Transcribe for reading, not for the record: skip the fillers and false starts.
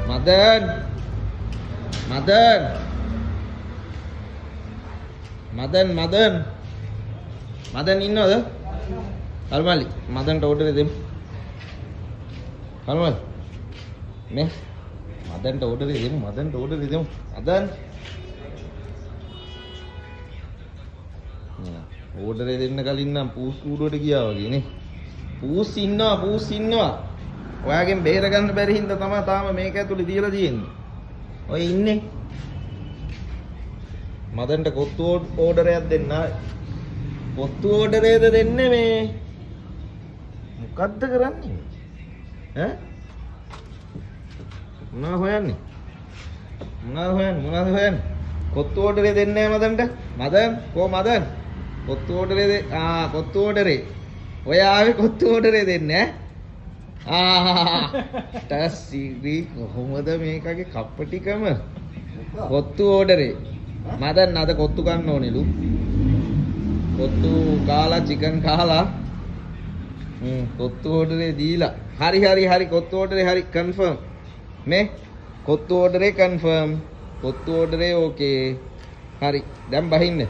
මදන් මදන් මදන් මදන් මදන් ඉන්නවද? කල්මලි මදන්ට ඕඩර් දෙමු. කල්මලි මේ මදන්ට ඕඩර් දෙමු. මදන්ට ඕඩර් දෙමු. මදන් ඕඩර් දෙන්න කලින් නම් පූස් කූඩුවට ගියා වගේ නේ. පූස් ඉන්නවා. ඔයාගෙන් බේර ගන්න බැරි හින්දා තමයි තාම මේක ඇතුලේ තියලා තියෙන්නේ. ඔය ඉන්නේ. මදන්ට කොත්තු ඕඩරයක් දෙන්න. කොත්තු ඕඩරේද දෙන්නේ මේ? මොකද්ද කරන්නේ? ඈ? මොනවද හොයන්නේ? කොත්තු ඕඩරේ දෙන්නේ නැහැ මදන්ට. මදන් කො මදන්? කොත්තු ඕඩරේ කොත්තු ඕඩරේ. ඔය ආවේ කොත්තු ඕඩරේ දෙන්නේ ඈ? ටස්සිරි කොහොමද මේකගේ කප්පටිකම? කොත්තු ඕඩරේ. මදන් අද කොත්තු ගන්න ඕනෙලු. කොත්තු කාලා චිකන් කාලා කොත්තු ඕඩරේ දීලා. හරි කොත්තු ඕඩරේ හරි කන්ෆර්ම්. මේ කොත්තු ඕඩරේ කන්ෆර්ම්. කොත්තු ඕඩරේ ඕකේ. හරි දැන් බහින්න.